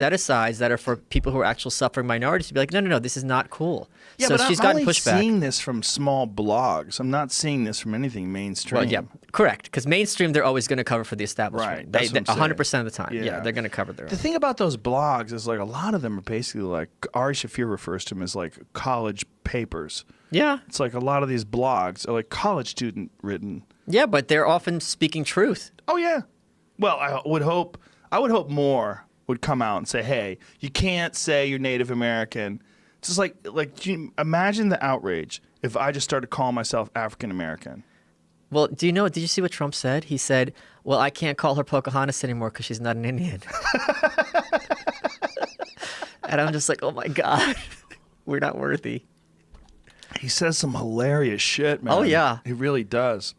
set asides that are for people who are actual suffering minorities to be like, no, this is not cool. Yeah, so but she's I'm gotten only pushback. seeing this from small blogs. I'm not seeing this from anything mainstream. Well, yeah, correct. Because mainstream, they're always going to cover for the establishment. Right, that's what I'm saying. 100% of the time. Yeah, they're going to cover their own. The thing about those blogs is like a lot of them are basically like Ari Shaffir refers to them as like college papers. Yeah. It's like a lot of these blogs are like college student written. Yeah, but they're often speaking truth. Oh yeah. Well, I would hope more would come out and say, "Hey, you can't say you're Native American." It's just like imagine the outrage if I just started calling myself African American. Well, did you see what Trump said? He said, well, I can't call her Pocahontas anymore because she's not an Indian. And I'm just like, oh my God, we're not worthy. He says some hilarious shit, man. Oh, yeah. He really does.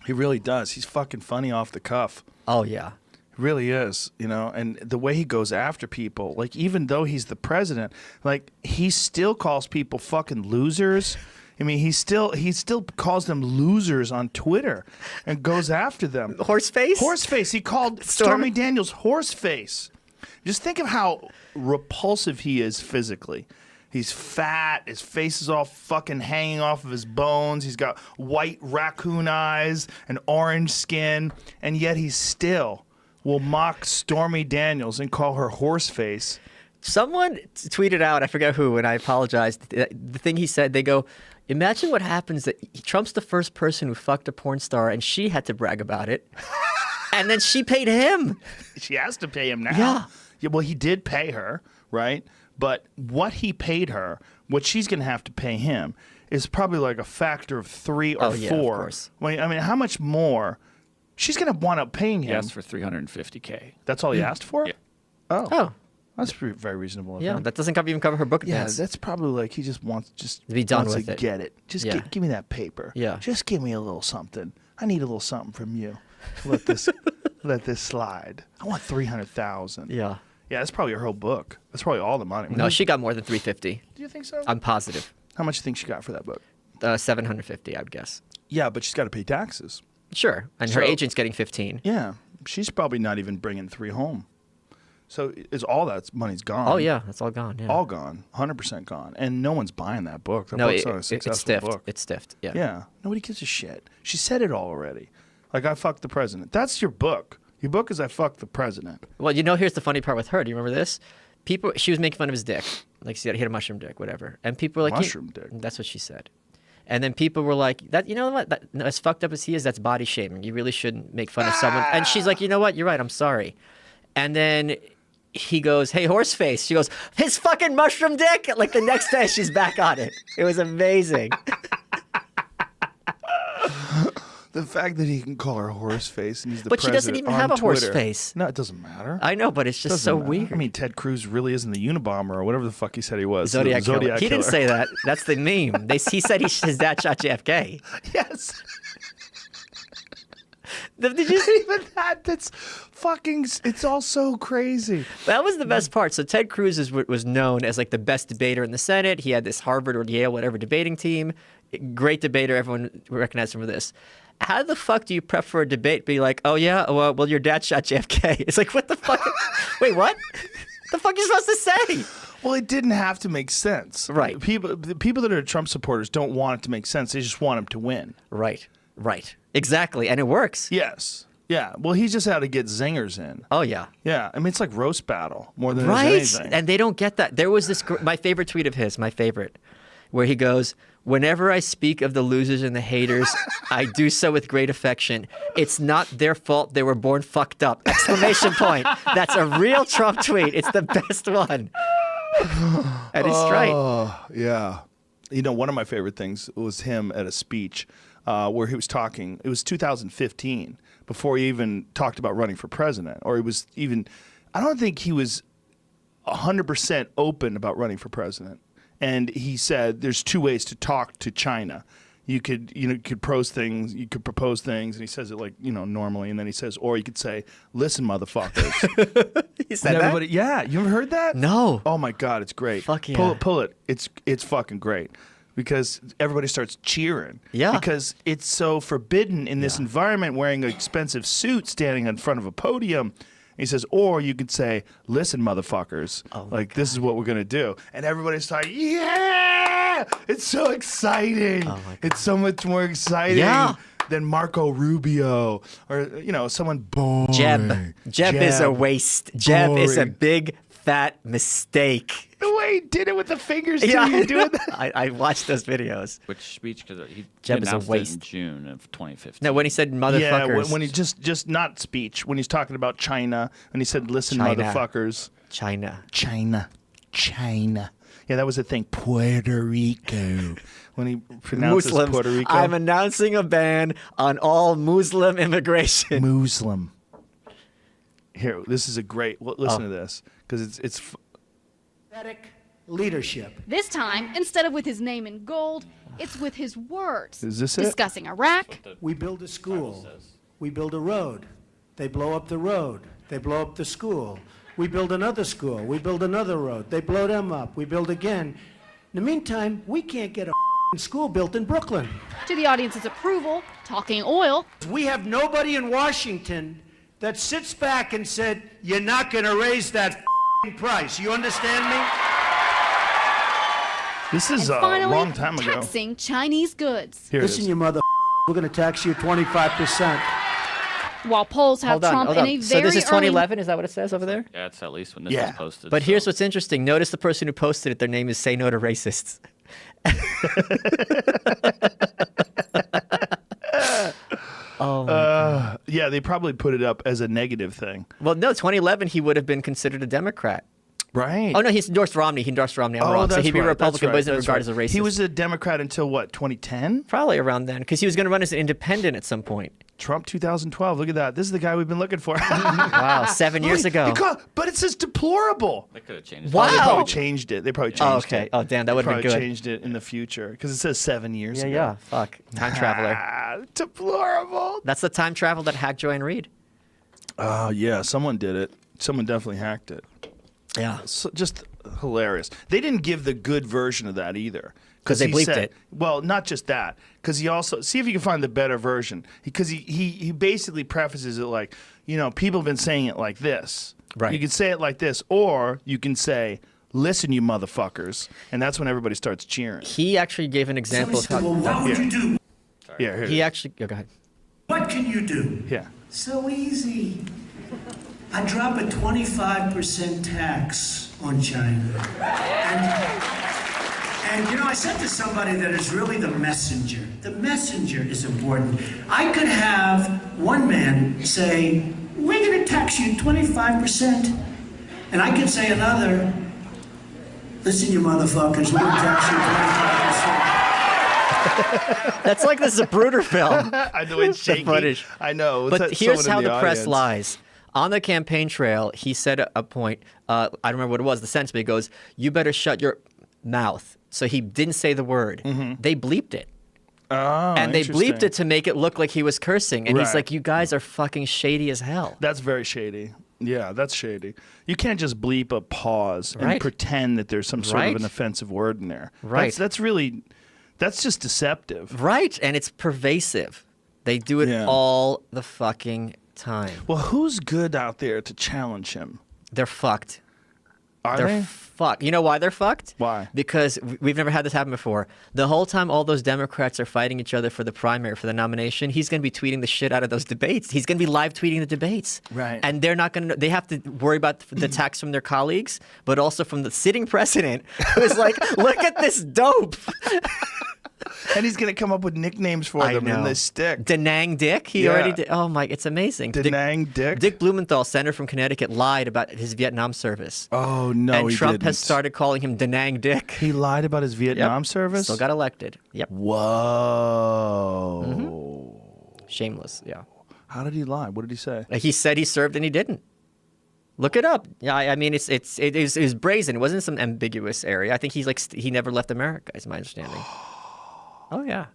He really does. He's fucking funny off the cuff. Oh, yeah. He really is, and the way he goes after people, like even though he's the president, like he still calls people fucking losers. I mean, he still calls them losers on Twitter and goes after them. Horseface? Horseface. He called Stormy Daniels horseface. Just think of how repulsive he is physically. He's fat. His face is all fucking hanging off of his bones. He's got white raccoon eyes and orange skin, and yet he still will mock Stormy Daniels and call her horseface. Someone tweeted out, I forget who, and I apologize. The thing he said, they go, imagine what happens that Trump's the first person who fucked a porn star and she had to brag about it. And then she paid him. She has to pay him now. Yeah. Well, he did pay her, right? But what he paid her, what she's going to have to pay him, is probably like a factor of 3 or 4. Yeah, of course. I mean, how much more? She's going to wind up paying him. He asked for $350K. That's all he asked for? Yeah. Oh. That's very reasonable of him. That doesn't even cover her book advance. Yeah, that's probably like he just wants to be done wants with to it. Get it. Just give me that paper. Yeah. Just give me a little something. I need a little something from you. Let this slide. I want 300,000. Yeah. Yeah, that's probably her whole book. That's probably all the money. No, she got more than 350. Do you think so? I'm positive. How much do you think she got for that book? 750, I would guess. Yeah, but she's got to pay taxes. Sure, and her agent's getting 15. Yeah, she's probably not even bringing 3 home. So is all that money's gone? Oh yeah, that's all gone. Yeah. All gone, 100% gone, and no one's buying that book. That No, book's not a successful it's stiffed. book. It's stiffed. Yeah. Yeah, nobody gives a shit. She said it all already. Like I fucked the president. That's your book. Your book is I fucked the president. Well, here's the funny part with her. Do you remember this? She was making fun of his dick. Like he had a mushroom dick, whatever. And people were like, mushroom dick. That's what she said. And then people were like, "That what? As fucked up as he is, that's body shaming. You really shouldn't make fun of someone." And she's like, "You know what? You're right. I'm sorry." And then he goes, "Hey, horseface." She goes, "His fucking mushroom dick." Like the next day, she's back on it. It was amazing. The fact that he can call her horseface and he's the But she president doesn't even on have a Twitter. horse face. No, it doesn't matter. I know, but it's just so weird. I mean, Ted Cruz really isn't the Unabomber or whatever the fuck he said he was. Zodiac The killer. He didn't say that. That's the meme. He said his dad shot JFK. Yes. Did you see? Even that, that's fucking, it's all so crazy. That was the best part. So Ted Cruz was known as like the best debater in the Senate. He had this Harvard or Yale, whatever, debating team. Great debater. Everyone recognized him for this. How the fuck do you prep for a debate? Be like, oh yeah, well your dad shot JFK. It's like, what the fuck? Wait, what? The fuck are you supposed to say? Well, it didn't have to make sense. Right. The people that are Trump supporters don't want it to make sense. They just want him to win. Right. Exactly. And it works. Yes. Yeah. Well, he just had to get zingers in. Oh yeah. Yeah. I mean, it's like roast battle more than Right. anything. And they don't get that. There was this, my favorite tweet of his, where he goes, "Whenever I speak of the losers and the haters, I do so with great affection. It's not their fault they were born fucked up!" Exclamation point. That's a real Trump tweet. It's the best one. And it's right. Oh, yeah. One of my favorite things was him at a speech where he was talking. It was 2015, before he even talked about running for president. Or he was even, I don't think he was 100% open about running for president. And he said there's 2 ways to talk to China. You could propose things, and he says it like, normally, and then he says, or you could say, "Listen, motherfuckers." He said that? Yeah, you ever heard that? No. Oh my God, it's great. Fuck yeah. Pull it. It's fucking great. Because everybody starts cheering. Yeah. Because it's so forbidden in this environment, wearing an expensive suit, standing in front of a podium. he says, or you could say, listen, motherfuckers, like this is what we're gonna do, and everybody's like, yeah, it's so exciting. It's so much more exciting than Marco Rubio or someone boring. Jeb is a waste. Jeb is a big fat mistake. The way he did it with the fingers too. You doing that? I watched those videos. Which speech? Because he Jeb is a announced waste. it in June of 2015. No, when he said motherfuckers. Yeah, when he just not speech. When he's talking about China and he said, "Listen, China. motherfuckers." China. Yeah, that was the thing. Puerto Rico. When he pronounces Muslims. Puerto Rico. I'm announcing a ban on all Muslim immigration. Muslim. Here, this is a great. Listen to this because it's. Pathetic leadership. This time, instead of with his name in gold, it's with his words. Is this it? Discussing Iraq. We build a school. We build a road. They blow up the road. They blow up the school. We build another school. We build another road. They blow them up. We build again. In the meantime, we can't get a school built in Brooklyn. To the audience's approval, talking oil. We have nobody in Washington that sits back and said, you're not going to raise that price. You understand me? This is And a finally, long time ago. taxing Chinese goods. Here it Listen, is. you mother, we're going to tax you 25%. While polls have Trump in a So very this is early 2011? Is that what it says over there? Yeah, it's at least when this Yeah. was posted. But so- here's what's interesting. Notice the person who posted it. Their name is Say No to Racists. Yeah, they probably put it up as a negative thing. Well, no, 2011, he would have been considered a Democrat. Right. Oh, no, he's endorsed Romney. He endorsed Romney. I'm wrong. So that's he'd be a right, Republican, but that's isn't right, regarded that's as a racist. He was a Democrat until what, 2010? Probably around then, because he was going to run as an independent at some point. Trump 2012. Look at that. This is the guy we've been looking for. Wow, 7 years ago. But it says deplorable. They could have changed. Wow. it. They probably changed it. Oh, okay. Oh, damn, that would have been Probably good. changed it in the future because it says 7 years Yeah, ago. yeah. Fuck. Time traveler. Ah, deplorable. That's the time travel that hacked Joanne Reed. Oh, yeah. Someone did it. Someone definitely hacked it. Yeah. So, just hilarious. They didn't give the good version of that either. 'Cause they he bleeped said- it. Well, not just that. Because he also, see if you can find the better version. Because he basically prefaces it like, people have been saying it like this. Right. You can say it like this, or you can say, listen, you motherfuckers. And that's when everybody starts cheering. He actually gave an example of how. What would you do? Yeah, here. He actually. Oh, go ahead. What can you do? Yeah. So easy. I drop a 25% tax on China. And I said to somebody that is really the messenger. The messenger is important. I could have one man say, we're going to tax you 25%. And I could say another, listen, you motherfuckers, we're going to tax you 25%. That's like the Zapruder film. I know it's The shaky. footage. I know. But here's Someone how in the press audience. lies. On the campaign trail, he said a point. I don't remember what it was, the sentence, but he goes, you better shut your mouth. So he didn't say the word. They bleeped it. Oh, And they bleeped interesting. it to make it look like he was cursing. And he's Right. like, you guys are fucking shady as hell. That's very shady. Yeah, that's shady. You can't just bleep a pause and Right. pretend that there's some sort Right. of an offensive word in there. Right. That's just deceptive. Right. And it's pervasive. They do it Yeah. all the fucking time. Well, who's good out there to challenge him? They're fucked. Are They're they? fucked. You know why they're fucked? Why? Because we've never had this happen before. The whole time all those Democrats are fighting each other for the primary, for the nomination, he's going to be tweeting the shit out of those debates. He's going to be live tweeting the debates. Right. And they're not going to, they have to worry about the attacks from their colleagues, but also from the sitting president who's like, look at this dope. And he's going to come up with nicknames for I them and know. they stick. Danang Dick, he Yeah. already did. Oh my, it's amazing. Danang Dick? Dick Blumenthal, senator from Connecticut, lied about his Vietnam service. Oh, no, and he Trump has didn't. started calling him Danang Dick. He lied about his Vietnam service? Still got elected. Yep. Whoa. Shameless. Yeah. How did he lie? What did he say? He said he served and he didn't. Look it up. Yeah, I mean, it is brazen. It wasn't some ambiguous area. I think he never left America, is my understanding. Oh yeah.